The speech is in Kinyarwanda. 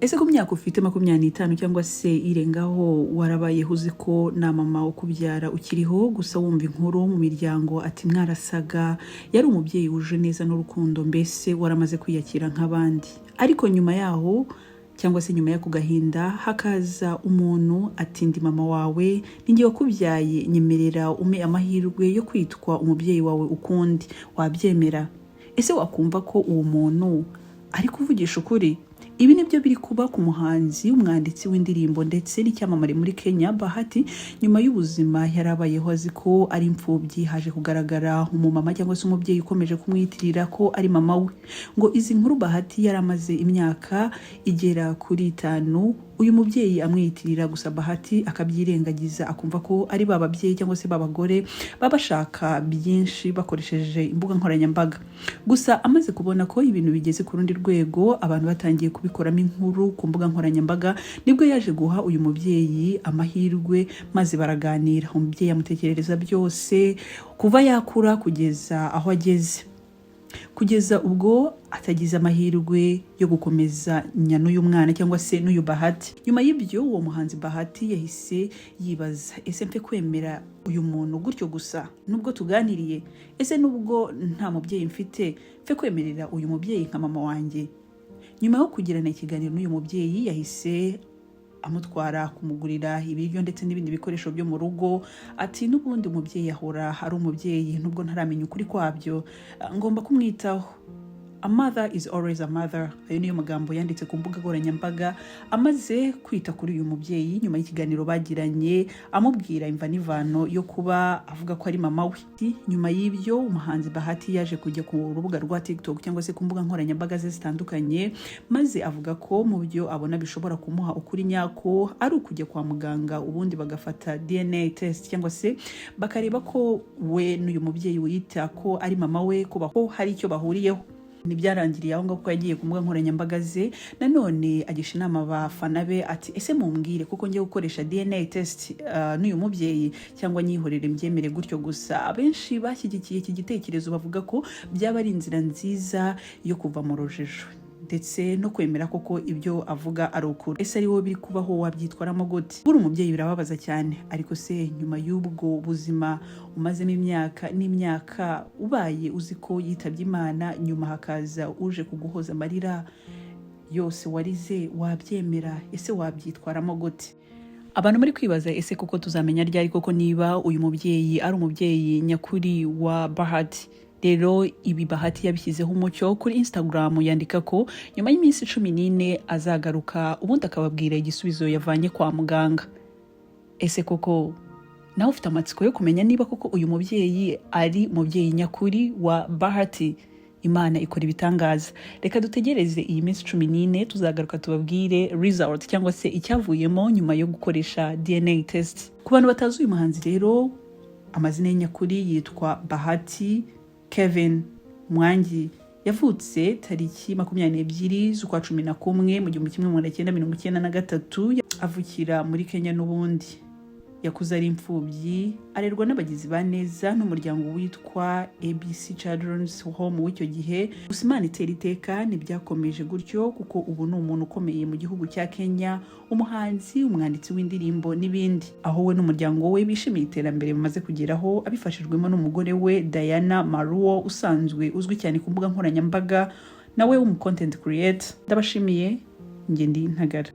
Ese ku myaka ufite 25 cyangwa se irengaho warabayeho uzi ko na mama ukubyara ukiriho gusa wumva inkuru mu miryango ati mwarasaga, yari umubyeyi wuje neza n'urukundo, mbese waramaze kwiyakira nk'abandi. Ariko nyuma yaho cyangwa se nyuma y'ako gahinda hakaza umuntu ati ndi mama wawe, ninjye wakubyaye, nyemerera ume amahirwe yo kwitwa umubyeyi wawe ukundi. Wabyemera? Ese wakumva ko uwo muntu ari kuvugisha ukuri? Ibi nibyo biri kuba ku muhanzi, umwanditsi w'indirimbo ndetse n'icyamamare muri Kenya Bahati. Nyuma y'ubuzima yarabayeho azi ko ari imfubyi, haje kugaragara umumama cyangwa se umubyeyi ukomeje kumwitirira ko ari mama we. Ngo izi nkuru Bahati yaramaze imyaka igera kuri 5 uyu mubyeyi amwitirira, gusa Bahati akabyirengagiza akumva ko ari bababyeyi cyangwa se babagore babashaka byinshi bakoresheje imbuga nkoranyambaga. Gusa amaze kubona ko ibintu bigeze ku rundi rwego, abantu batangiye kubikoramo inkuru ku mbuga nkoranyambaga, nibwo yaje guha uyu mubyeyi amahirwe maze baraganira. Umubyeyi amutekerereza byose kuva yakura kugeza aho ageze, kugeza ubwo atagize amahirwe yo gukomeza n'uyu mwana cyangwa se n'uyu Bahati. Nyuma y'ibyo uwo muhanzi Bahati yahise yibaza, ese mfe kwemera uyu muntu gutyo gusa nubwo tuganiriye? Ese nubwo nta mubyeyi mfite mfe kwemerera uyu mubyeyi nka mama wanjye? Nyuma yo kugirana ikiganiro n'uyu mubyeyi yahise amutwara kumugurira ibiryo ndetse n'ibindi bikoresho byo mu rugo. Ati n'ubundi umubyeyi ahora ari umubyeyi nubwo ntaramenya ukuri kwabyo, ngomba kumwitaho. A mother is always a mother. Ayo niyo magambo yanditse ku mbuga nkoranyambaga amaze kwita kuri uyu mubyeyi nyuma y'ikiganiro bagiranye, amubwira imva n'ivano yo kuba avuga ko ari mama we. Nyuma y'ibyo umuhanzi Bahati yaje kujya ku rubuga rwa TikTok cyangwa se ku mbuga nkoranyambaga ze zitandukanye, maze avuga ko mu byo abona bishobora kumuha ukuri nyako ari ukujya kwa muganga, ubundi bagafata DNA test cyangwa se bakareba ko we n'uyu mubyeyi wiyita ko ari mama we ko hari icyo bahuriyeho. Nibyarangiriye aho ngaho ko yagiye ku mbuga nkoranyambaga ze, nanone agisha inama abafana be ati ese mumbwire kuko ngiye gukoresha DNA test n'uyu mubyeyi cyangwa nyihorere mbyemere gutyo gusa. Abenshi bashyigikiye iki gitekerezo bavuga ko byaba ari inzira nziza yo kuva mu rujijo ndetse no kwemera koko ibyo avuga ari ukuri. Ese ari wowe biri kubaho wabyitwaramo gute? Buri umubyeyi birababaza cyane, ariko se nyuma y'ubwo buzima umazemo imyaka n'imyaka ubaye uzi ko yitabye Imana, nyuma hakaza uje kuguhoza amarira yose warize, wabyemera? Ese wabyitwaramo gute? Abantu muri kwibaza ese koko tuzamenya ryari koko niba uyu mubyeyi ari umubyeyi nyakuri wa Bahati? Rero ibi Bahati yabishyizeho umucyo kuri Instagram, yandika ko nyuma y'iminsi 14 azagaruka ubundi akababwira igisubizo yavanye kwa muganga. Ese koko nawe ufite amatsiko yo kumenya niba koko uyu mubyeyi ari umubyeyi nyakuri wa Bahati? Imana ikora ibitangaza. Reka dutegereze iyi minsi 14, tuzagaruka tubabwire result cyangwa se icyavuyemo nyuma yo gukoresha DNA test. Ku bantu batazi uyu muhanzi rero, amazina ye nyakuri yitwa Bahati Kevin Mwangi. Yavutse tariki 22 z'ukwa 11 mu 1993, avukira muri Kenya n'ubundi. Yakuze ari imfubyi, arerwa n'abagizi ba neza n'umuryango witwa ABC Children's Home w'icyo gihe. Gusa Imana itera iteka ntibyakomeje gutyo, kuko ubu ni umuntu ukomeye mu gihugu cya Kenya, umuhanzi, umwanditsi w'indirimbo n'ibindi, aho we n'umuryango we bishimiye iterambere bamaze kugeraho abifashijwemo n'umugore we Diana Maruo usanzwe uzwi cyane ku mbuga nkoranyambaga, nawe w'umu content creator. Ndabashimiye, njye ndi Ntagara.